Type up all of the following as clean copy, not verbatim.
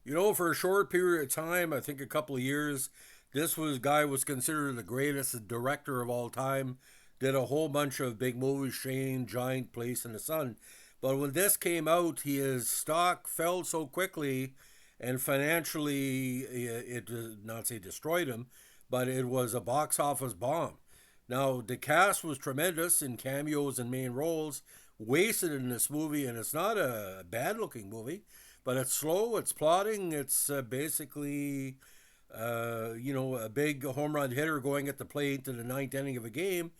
For a short period of time, I think a couple of years, this guy was considered the greatest director of all time. Did a whole bunch of big movies, Shane, Giant, Place in the Sun. But when this came out, his stock fell so quickly, and financially, it did not say destroyed him, but it was a box office bomb. Now the cast was tremendous in cameos and main roles, wasted in this movie, and it's not a bad-looking movie, but it's slow, it's plodding, it's basically, a big home run hitter going at the plate in the ninth inning of a game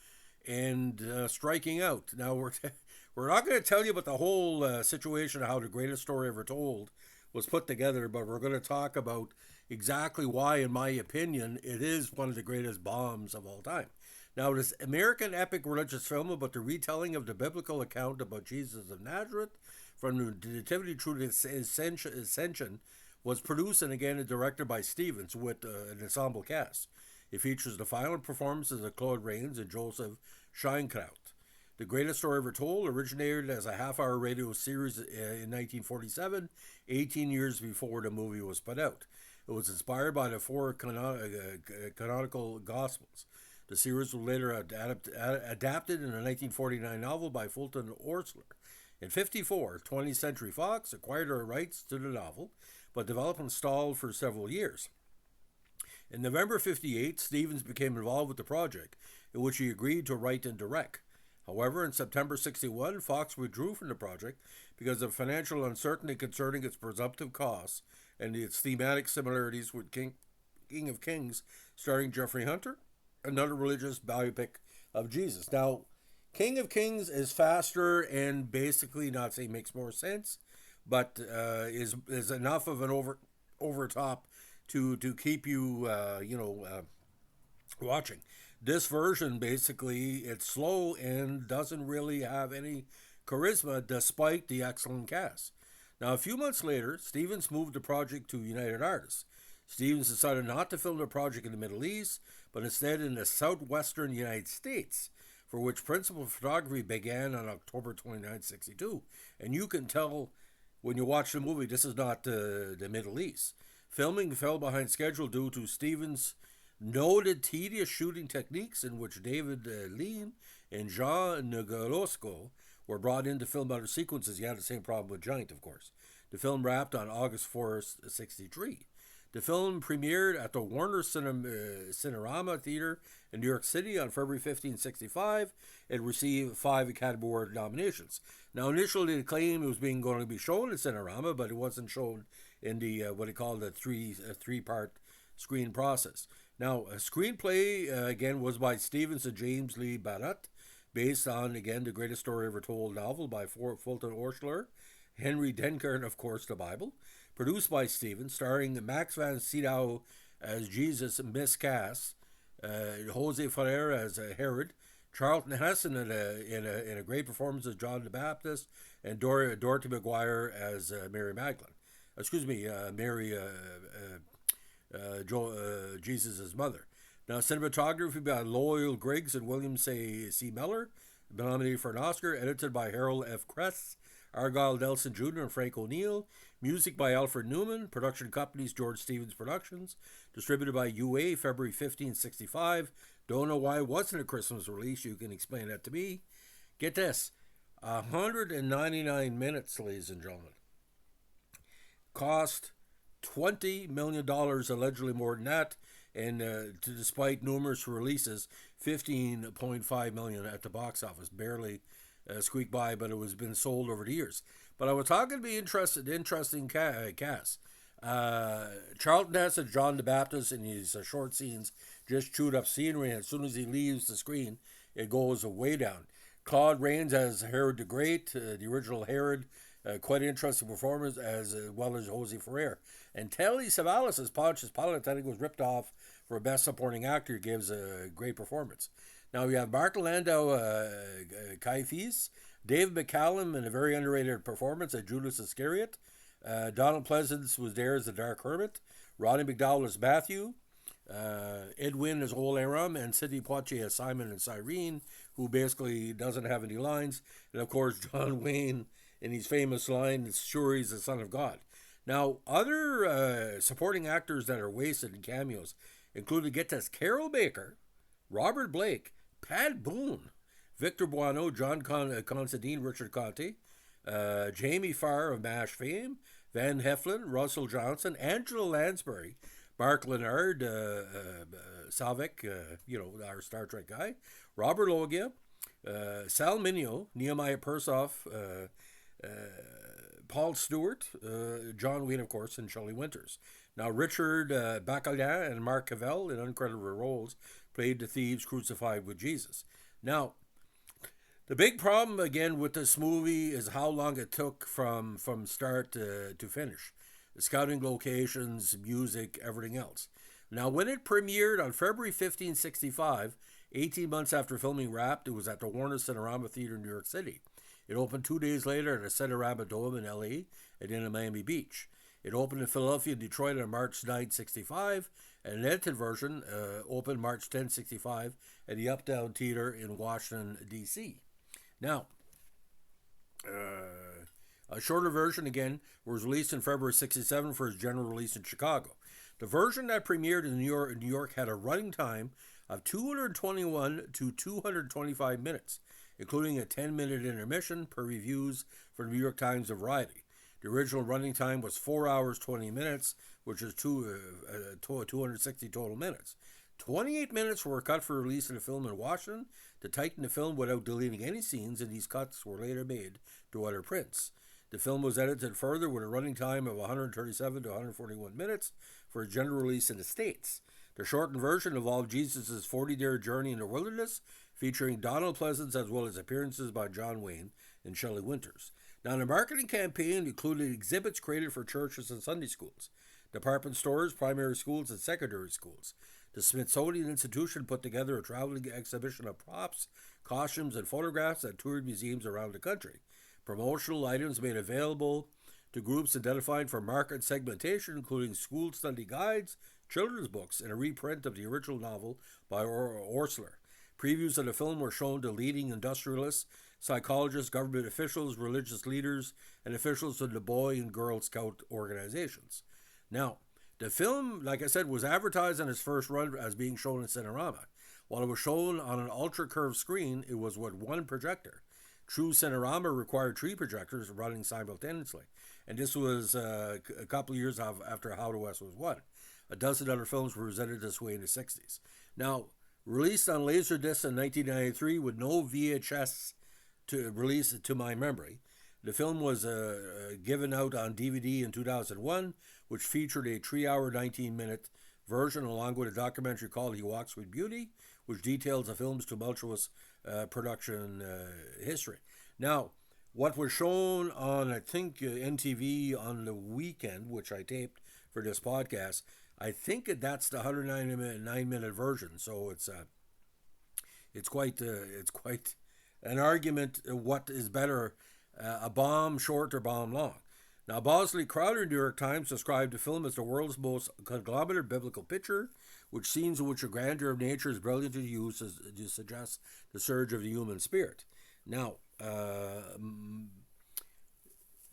and striking out. Now we're not going to tell you about the whole situation of how the greatest story ever told was put together, but we're going to talk about exactly why, in my opinion, it is one of the greatest bombs of all time. Now, this American epic religious film about the retelling of the biblical account about Jesus of Nazareth from the nativity through his ascension was produced and again directed by Stevens with an ensemble cast. It features the final performances of Claude Rains and Joseph Scheinkraut. The Greatest Story Ever Told originated as a half-hour radio series in 1947, 18 years before the movie was put out. It was inspired by the four canonical Gospels. The series was later adapted in a 1949 novel by Fulton Oursler. In 1954, 20th Century Fox acquired the rights to the novel, but development stalled for several years. In November 1958, Stevens became involved with the project, in which he agreed to write and direct. However, in September 1961, Fox withdrew from the project because of financial uncertainty concerning its presumptive costs and its thematic similarities with King of Kings, starring Jeffrey Hunter, another religious biopic of Jesus. Now, King of Kings is faster and basically, not saying makes more sense, but is enough of an over top to keep you watching. This version basically it's slow and doesn't really have any charisma despite the excellent cast. Now, a few months later, Stevens moved the project to United Artists. Stevens decided not to film the project in the Middle East, but instead in the southwestern United States, for which principal photography began on October 29, 1962. And you can tell when you watch the movie, this is not the Middle East. Filming fell behind schedule due to Stevens' noted tedious shooting techniques, in which David Lean and Jean Negorosco were brought in to film other sequences. You had the same problem with Giant, of course. The film wrapped on August 4th, 1963. The film premiered at the Warner Cinerama Theater in New York City on February 15, 1965. It received 5 Academy Award nominations. Now, initially, the claim it was going to be shown in Cinerama, but it wasn't shown in the what they call the three-part screen process. Now, a screenplay, again, was by Stevens and James Lee Barrett, based on, again, the Greatest Story Ever Told novel by Fulton Oursler, Henry Denker, and, of course, the Bible. Produced by Stevens, starring Max von Sydow as Jesus miscast, Jose Ferrer as Herod, Charlton Heston in a great performance as John the Baptist, and Dorothy McGuire as Mary Magdalene. Mary Jesus' mother. Now, cinematography by Loyal Griggs and William C. Miller, nominated for an Oscar, edited by Harold F. Kress, Argyle Nelson Jr. and Frank O'Neill. Music by Alfred Newman. Production companies George Stevens Productions. Distributed by UA, February 15, 1965. Don't know why it wasn't a Christmas release. You can explain that to me. Get this. 199 minutes, ladies and gentlemen. Cost $20 million, allegedly more than that. And despite numerous releases, $15.5 million at the box office. Barely squeaked by, but it was been sold over the years. But I was talking to be interesting cast. Charlton Heston, John the Baptist, in his short scenes, just chewed up scenery, and as soon as he leaves the screen, it goes way down. Claude Rains as Herod the Great, the original Herod, quite an interesting performance, as well as Jose Ferrer. And Telly Savalas as Pontius Pilate, I think, was ripped off for Best Supporting Actor. He gives a great performance. Now we have Martin Landau, Caiaphas, David McCallum in a very underrated performance as Judas Iscariot. Donald Pleasance was there as the Dark Hermit. Roddy McDowell as Matthew. Edwin as Old Aram, and Sidney Poitier as Simon and Cyrene, who basically doesn't have any lines. And of course, John Wayne in his famous line, "Sure, he's the Son of God." Now, other supporting actors that are wasted in cameos included, get this, Carol Baker, Robert Blake, Pat Boone, Victor Buono, John Considine, Richard Conte, Jamie Farr of MASH fame, Van Heflin, Russell Johnson, Angela Lansbury, Mark Leonard, Savik, our Star Trek guy, Robert Loggia, Sal Mineo, Nehemiah Persoff, uh, Paul Stewart, John Wayne, of course, and Shelley Winters. Now, Richard Bacalin and Mark Cavell, in uncredited roles, played the thieves crucified with Jesus. Now, the big problem again with this movie is how long it took from start to finish. The scouting locations, music, everything else. Now, when it premiered on February 15, 1965, 18 months after filming wrapped, it was at the Warner Cinerama Theater in New York City. It opened 2 days later at the Cinerama Dome in LA and then in Miami Beach. It opened in Philadelphia and Detroit on March 9, 1965, and an edited version opened March 10, 1965 at the Uptown Theater in Washington, D.C. Now, a shorter version, again, was released in February 1967 for its general release in Chicago. The version that premiered in New York had a running time of 221 to 225 minutes, including a 10-minute intermission per reviews for the New York Times and Variety. The original running time was 4 hours, 20 minutes, which is 260 total minutes. 28 minutes were cut for release in the film in Washington to tighten the film without deleting any scenes, and these cuts were later made to other prints. The film was edited further with a running time of 137 to 141 minutes for a general release in the States. The shortened version involved Jesus' 40-day journey in the wilderness, featuring Donald Pleasance as well as appearances by John Wayne and Shelley Winters. Now, the marketing campaign included exhibits created for churches and Sunday schools, department stores, primary schools, and secondary schools. The Smithsonian Institution put together a traveling exhibition of props, costumes, and photographs that toured museums around the country. Promotional items made available to groups identified for market segmentation, including school study guides, children's books, and a reprint of the original novel by Orsler. Previews of the film were shown to leading industrialists, psychologists, government officials, religious leaders, and officials of the Boy and Girl Scout organizations. Now, the film, like I said, was advertised on its first run as being shown in Cinerama. While it was shown on an ultra-curved screen, it was with one projector. True Cinerama required 3 projectors running simultaneously, and this was a couple of years after How the West Was Won. A dozen other films were presented this way in the 60s. Now, released on Laserdisc in 1993 with no VHS to release to my memory, the film was given out on DVD in 2001, which featured a 3-hour, 19-minute version along with a documentary called He Walks with Beauty, which details the film's tumultuous production history. Now, what was shown on, I think, NTV on the weekend, which I taped for this podcast, I think that's the 109-minute version. So it's quite an argument. What is better, a bomb short or bomb long? Now, Bosley Crowder, New York Times, described the film as the world's most conglomerate biblical picture, which scenes in which the grandeur of nature is brilliantly used to suggest the surge of the human spirit. Now,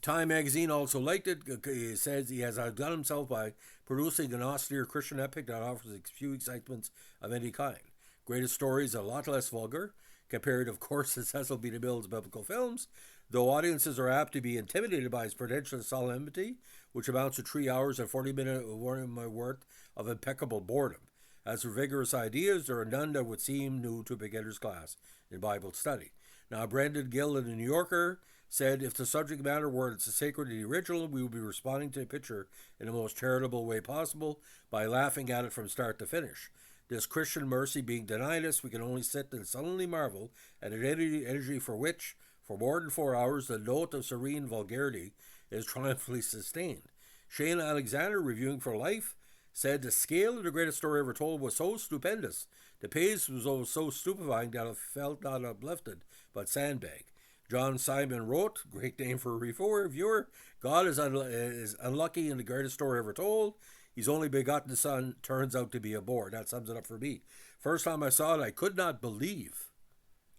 Time magazine also liked it. It says he has outdone himself by producing an austere Christian epic that offers few excitements of any kind. Greatest stories a lot less vulgar, compared, of course, to Cecil B. DeMille's biblical films, though audiences are apt to be intimidated by his pretentious solemnity, which amounts to 3 hours and 40 minutes worth of impeccable boredom. As for vigorous ideas, there are none that would seem new to a beginner's class in Bible study. Now, Brendan Gill in the New Yorker said, if the subject matter were as sacred to the original, we would be responding to the picture in the most charitable way possible by laughing at it from start to finish. This Christian mercy being denied us, we can only sit and sullenly marvel at an energy for which, for more than 4 hours, the note of serene vulgarity is triumphantly sustained. Shane Alexander, reviewing for Life, said the scale of the greatest story ever told was so stupendous, the pace was so stupefying that it felt not uplifted, but sandbag. John Simon wrote, great name for a reviewer, God is unlucky in the greatest story ever told. His only begotten son turns out to be a bore. That sums it up for me. First time I saw it, I could not believe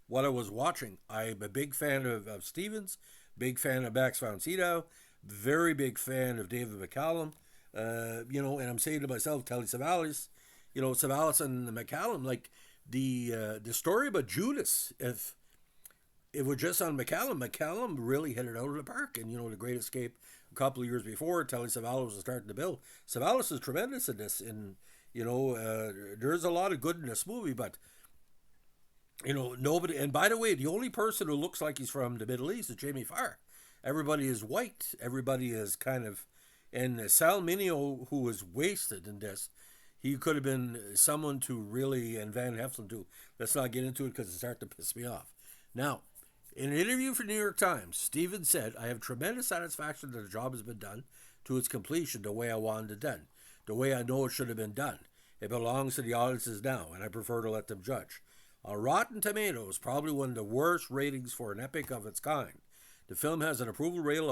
what I was watching. I'm a big fan of Stevens, big fan of Max von Sydow, Very big fan of David McCallum. And I'm saying to myself, Telly Savalas, Savalas and McCallum, like the story about Judas, if it was just on McCallum really hit it out of the park. And, The Great Escape a couple of years before, Telly Savalas was starting to build. Savalas is tremendous in this. And, there's a lot of good in this movie, but, nobody. And by the way, the only person who looks like he's from the Middle East is Jamie Farr. Everybody is white. Everybody is kind of. And Sal Mineo, who was wasted in this, he could have been someone to really, and Van Heflin too. Let's not get into it because it starts to piss me off. Now, in an interview for New York Times, Stevens said, "I have tremendous satisfaction that the job has been done to its completion the way I wanted it done, the way I know it should have been done. It belongs to the audiences now, and I prefer to let them judge." On Rotten Tomatoes, probably one of the worst ratings for an epic of its kind. The film has an approval rating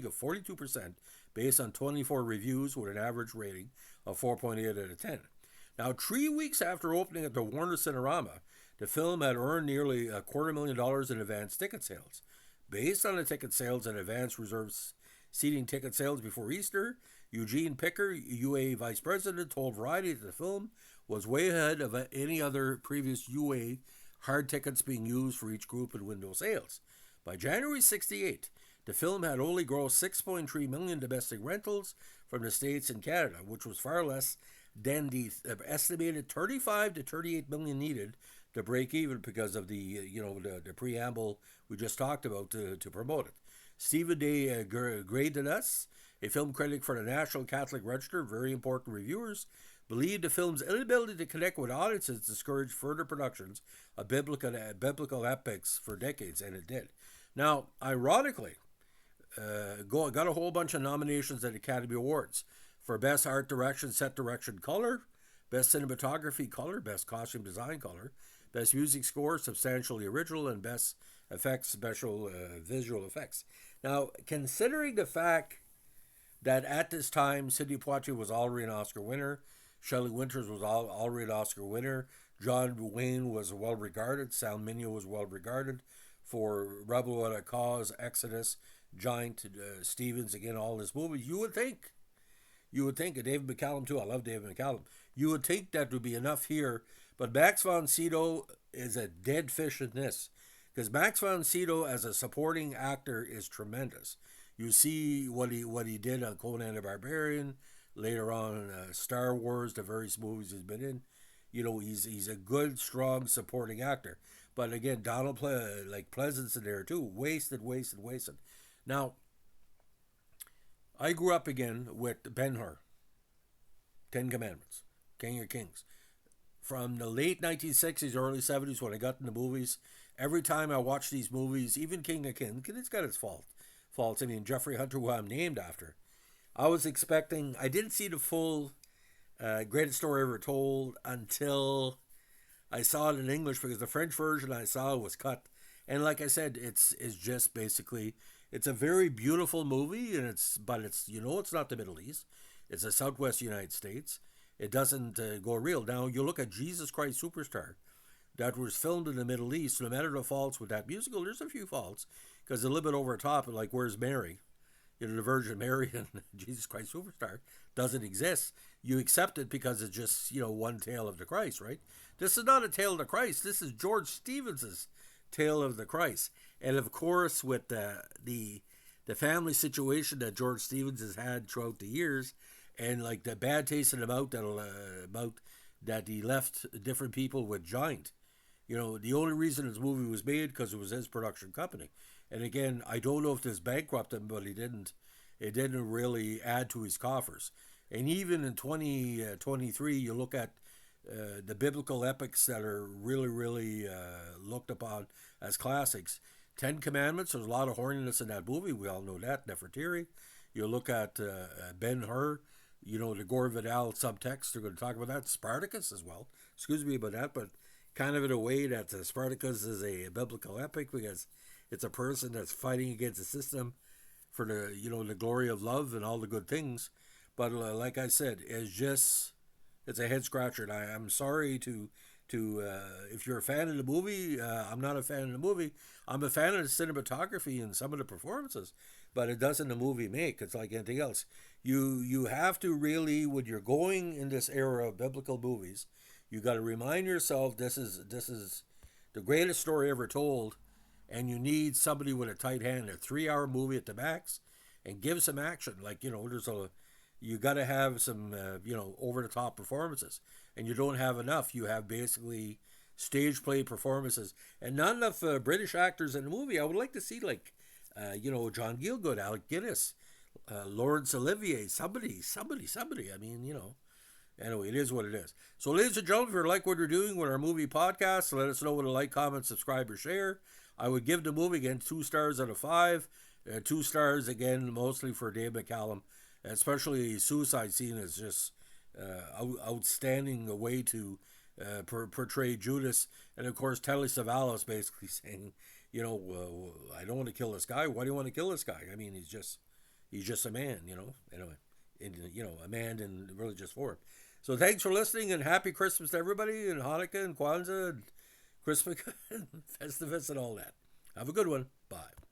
of 42% based on 24 reviews with an average rating of 4.8 out of 10. Now, 3 weeks after opening at the Warner Cinerama, the film had earned nearly $250,000 in advance ticket sales. Based on the ticket sales and advance reserve seating ticket sales before Easter, Eugene Picker, UA Vice President, told Variety that the film was way ahead of any other previous UA hard tickets being used for each group in window sales. By January 68, the film had only grossed 6.3 million domestic rentals from the States and Canada, which was far less than the estimated 35 to 38 million needed to break even because of the preamble we just talked about to promote it. Stephen de Greydenas, a film critic for the National Catholic Register, very important reviewers, believed the film's inability to connect with audiences discouraged further productions of biblical epics for decades, and it did. Now, ironically, got a whole bunch of nominations at Academy Awards for Best Art Direction, Set Direction, Color, Best Cinematography, Color, Best Costume Design, Color, Best Music Score, Substantially Original, and Best Effects, Special Visual Effects. Now, considering the fact that at this time, Sidney Poitier was already an Oscar winner, Shelley Winters was already an Oscar winner, John Wayne was well regarded, Sal Mineo was well regarded for Rebel Without a Cause, Exodus, Giant, Stevens, again, all this movies. You would think, and David McCallum too, I love David McCallum, you would think that would be enough here, but Max von Sydow is a dead fish in this, because Max von Sydow as a supporting actor is tremendous. You see what he did on Conan the Barbarian, later on Star Wars, the various movies he's been in. He's a good, strong supporting actor. But again, Donald Pleasance in there too, wasted. Now, I grew up again with Ben-Hur, Ten Commandments, King of Kings. From the late 1960s, early 70s, when I got into movies, every time I watched these movies, even King of Kings, it's got its faults. I mean, Jeffrey Hunter, who I'm named after, I didn't see the full Greatest Story Ever Told until I saw it in English, because the French version I saw was cut. And like I said, it's just basically, it's a very beautiful movie, and it's not the Middle East. It's the Southwest United States. It doesn't go real. Now, you look at Jesus Christ Superstar, that was filmed in the Middle East. No matter the faults with that musical, there's a few faults, because a little bit over the top, like Where's Mary? The Virgin Mary and Jesus Christ Superstar doesn't exist. You accept it because it's just, one tale of the Christ, right? This is not a tale of the Christ. This is George Stevens' tale of the Christ. And of course, with the family situation that George Stevens has had throughout the years, and like the bad taste in the mouth that he left different people with Giant. The only reason his movie was made because it was his production company. And again, I don't know if this bankrupted him, but he didn't. It didn't really add to his coffers. And even in 2023, you look at the biblical epics that are really, really looked upon as classics. Ten Commandments, there's a lot of horniness in that movie. We all know that, Nefertiri. You look at Ben-Hur, the Gore Vidal subtext. They're going to talk about that. Spartacus as well. Excuse me about that, but kind of in a way that Spartacus is a biblical epic, because it's a person that's fighting against the system for the glory of love and all the good things. But like I said, it's a head scratcher. And I'm sorry to if you're a fan of the movie, I'm not a fan of the movie. I'm a fan of the cinematography and some of the performances. but it doesn't the movie make. It's like anything else. You have to really, when you're going in this era of biblical movies, you got to remind yourself this is the greatest story ever told, and you need somebody with a tight hand, a 3 hour movie at the max, and give some action. Like you got to have some over the top performances, and you don't have enough. You have basically stage play performances, and not enough British actors in the movie. I would like to see John Gielgud, Alec Guinness, Laurence Olivier, somebody. I mean, anyway, it is what it is. So, ladies and gentlemen, if you like what we're doing with our movie podcast, let us know with a like, comment, subscribe, or share. I would give the movie again 2 stars out of 5. 2 stars again, mostly for Dave McCallum, especially the suicide scene is just outstanding. A way to portray Judas, and of course Telly Savalas basically saying, I don't want to kill this guy. Why do you want to kill this guy? I mean, he's just a man, Anyway, a man in religious form. So thanks for listening, and happy Christmas to everybody, and Hanukkah and Kwanzaa and Christmas and Festivus and all that. Have a good one. Bye.